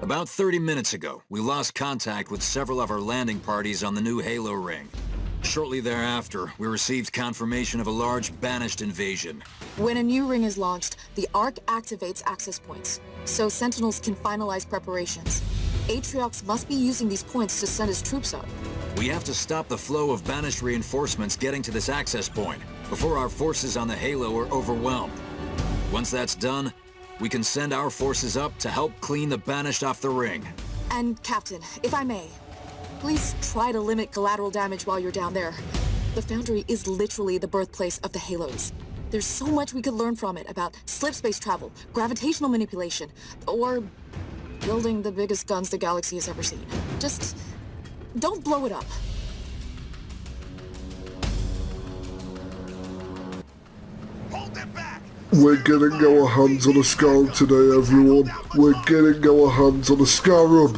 About 30 minutes ago, we lost contact with several of our landing parties on the new Halo ring. Shortly thereafter, we received confirmation of a large Banished invasion. When a new ring is launched, the Ark activates access points, so Sentinels can finalize preparations. Atriox must be using these points to send his troops up. We have to stop the flow of Banished reinforcements getting to this access point before our forces on the Halo are overwhelmed. Once that's done, we can send our forces up to help clean the Banished off the ring. And Captain, if I may, please try to limit collateral damage while you're down there. The Foundry is literally the birthplace of the Halos. There's so much we could learn from it about slip space travel, gravitational manipulation, or building the biggest guns the galaxy has ever seen. Just don't blow it up. Hold them back! We're getting our hands on a Scarab today, everyone. We're getting our hands on a Scarab.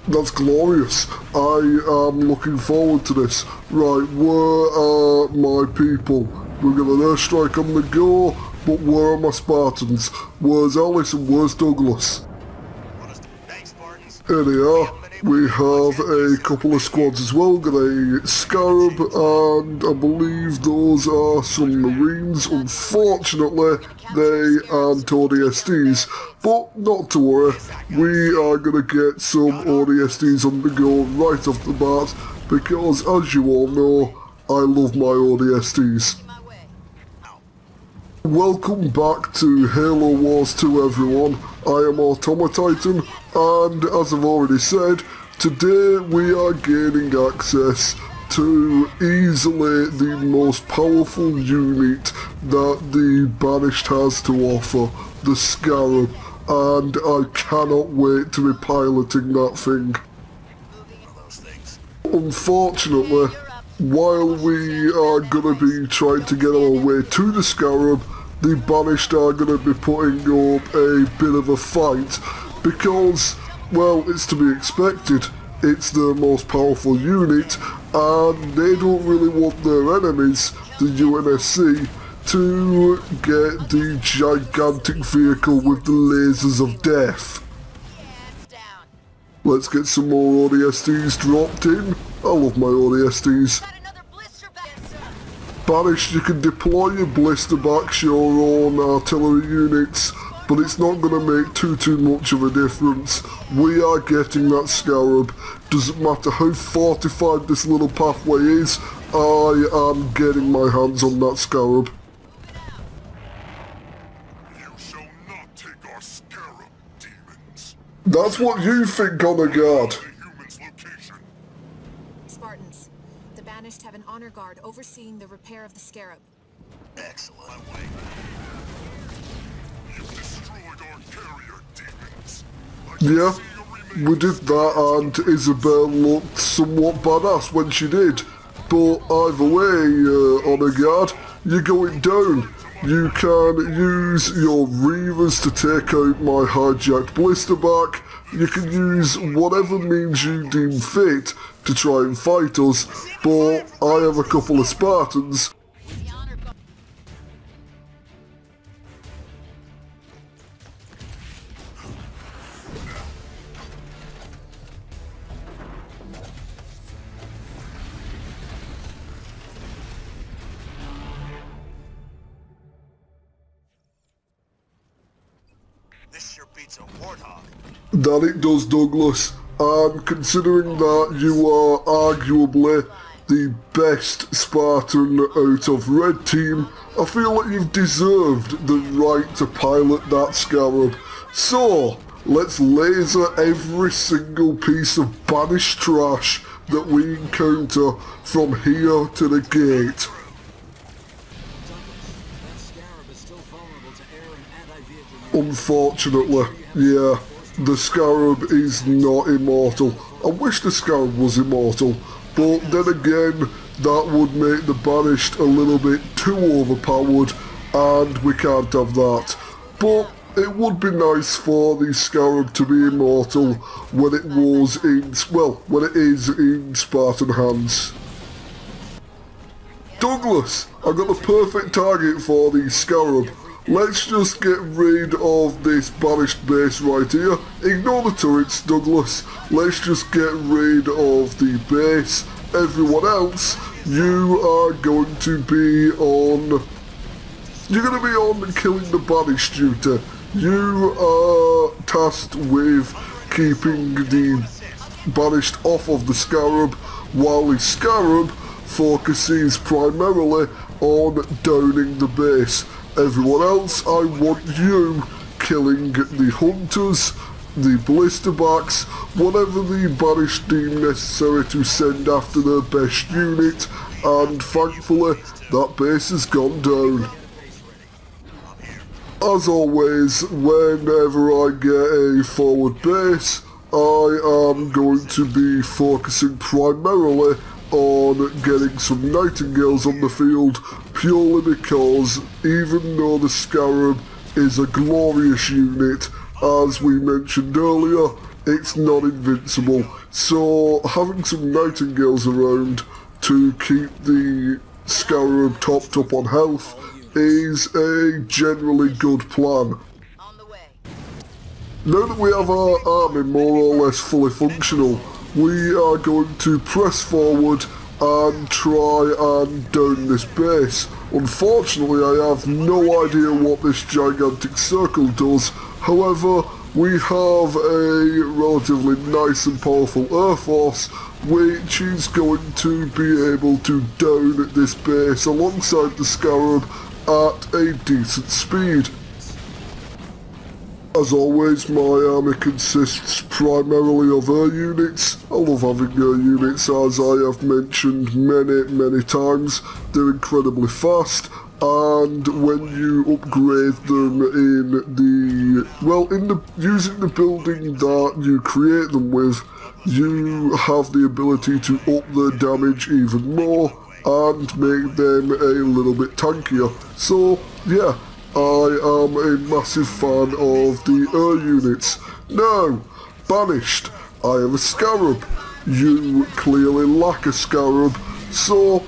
That's glorious. I am looking forward to this. Right, where are my people? We're gonna airstrike on the go, but where are my Spartans? Where's Alice and where's Douglas? Thanks, Spartans. Here they are. We have a couple of squads as well. Got a Scarab, and I believe those are some Marines. Unfortunately, they aren't ODSTs, but not to worry. We are going to get some ODSTs on the go right off the bat, because as you all know, I love my ODSTs. Welcome back to Halo Wars 2, everyone. I am AutomaTitan, and as I've already said, today we are gaining access to easily the most powerful unit that the Banished has to offer, the Scarab, and I cannot wait to be piloting that thing. Unfortunately, while we are going to be trying to get our way to the Scarab, the Banished are going to be putting up a bit of a fight because, well, it's to be expected. It's the most powerful unit, and they don't really want their enemies, the UNSC, to get the gigantic vehicle with the lasers of death. Let's get some more ODSTs dropped in. I love my ODSTs. Banished, you can deploy your blister backs, your own artillery units, but it's not going to make too much of a difference. We are getting that Scarab. Doesn't matter how fortified this little pathway is, I am getting my hands on that Scarab. You shall not take our Scarab, demons. That's what you think, Honor Guard. The human's location. Spartans, the Banished have an honor guard overseeing the repair of the Scarab. Excellent. You've destroyed our carrier, demons. Yeah, we did that, and Isabel looked somewhat badass when she did. But either way, Honor Guard, you're going down. You can use your Reavers to take out my hijacked blisterback. You can use whatever means you deem fit to try and fight us, but I have a couple of Spartans. This sure beats a warthog. That it does, Douglas, and considering that you are arguably the best Spartan out of Red Team, I feel like you've deserved the right to pilot that Scarab. So, let's laser every single piece of Banished trash that we encounter from here to the gate. Unfortunately, yeah, the Scarab is not immortal. I wish the Scarab was immortal, but then again, that would make the Banished a little bit too overpowered, and we can't have that. But it would be nice for the Scarab to be immortal when it was in, well, when it is in Spartan hands. Douglas, I got the perfect target for the Scarab. let's just get rid of this banished base right here. Ignore the turrets, Douglas. Let's just get rid of the base. Everyone else, you are going to be on... You're going to be on killing the banished duty. You are tasked with keeping the banished off of the Scarab, while the Scarab focuses primarily on downing the base. Everyone else, I want you killing the hunters, the ballistabacks, whatever the banished deem necessary to send after their best unit, and thankfully that base has gone down. As always, whenever I get a forward base, I am going to be focusing primarily on getting some Nightingales on the field, purely because even though the Scarab is a glorious unit, as we mentioned earlier, it's not invincible. So having some Nightingales around to keep the Scarab topped up on health is a generally good plan. Now that we have our army more or less fully functional, we are going to press forward and try and down this base. Unfortunately, I have no idea what this gigantic circle does. However, we have a relatively nice and powerful air force, which is going to be able to down this base alongside the Scarab at a decent speed. As always, my army consists primarily of air units. I love having air units, as I have mentioned many times. They're incredibly fast, and when you upgrade them using the building that you create them with, you have the ability to up their damage even more and make them a little bit tankier. So yeah, I am a massive fan of the air units. Now, banished, I have a Scarab. You clearly lack a Scarab, so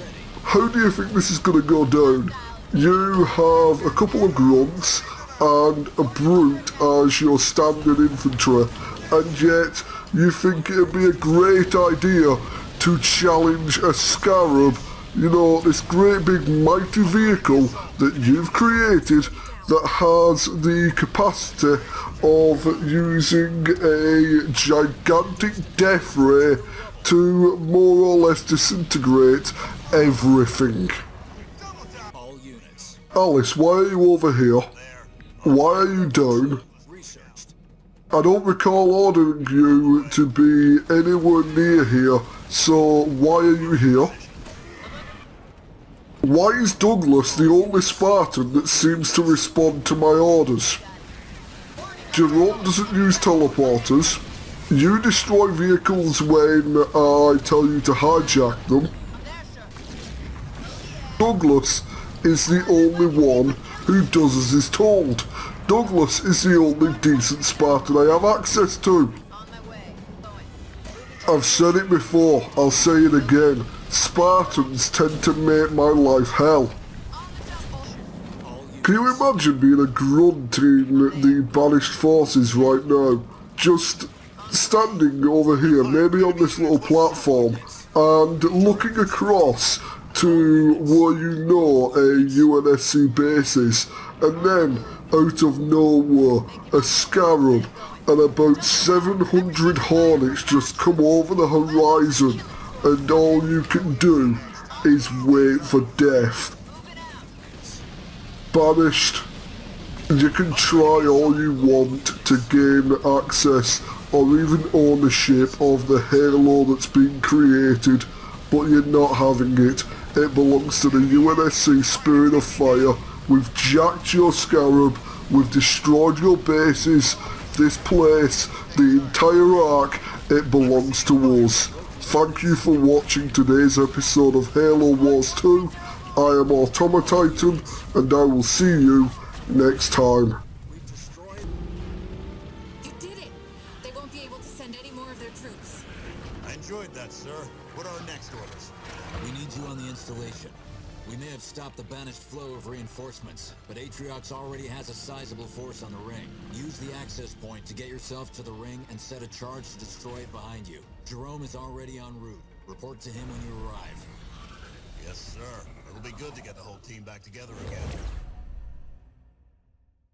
how do you think this is going to go down? You have a couple of grunts and a brute as your standard infantry, and yet you think it would be a great idea to challenge a Scarab, you know, this great big mighty vehicle that you've created that has the capacity of using a gigantic death ray to more or less disintegrate everything. Alice, why are you over here? Why are you down? I don't recall ordering you to be anywhere near here, so why are you here? Why is Douglas the only Spartan that seems to respond to my orders? Jerome doesn't use teleporters. You destroy vehicles when I tell you to hijack them. Douglas is the only one who does as is told. Douglas is the only decent Spartan I have access to. I've said it before, I'll say it again. Spartans tend to make my life hell. Can you imagine being a grunt in the banished forces right now? Just standing over here, maybe on this little platform, and looking across to where you know a UNSC base is, and then out of nowhere, a Scarab and about 700 Hornets just come over the horizon, and all you can do is wait for death. Banished, you can try all you want to gain access or even ownership of the halo that's been created, but you're not having it. It belongs to the UNSC Spirit of Fire. We've jacked your Scarab, we've destroyed your bases, this place, the entire Ark, it belongs to us. Thank you for watching today's episode of Halo Wars 2. I am AutomaTitan, and I will see you next time. You did it! They won't be able to send any more of their troops. I enjoyed that, sir. What are our next orders? We need you on the installation. We may have stopped the banished flow of reinforcements, but Atriox already has a sizable force on the ring. Use the access point to get yourself to the ring and set a charge to destroy it behind you. Jerome is already en route. Report to him when you arrive. Yes, sir. It'll be good to get the whole team back together again.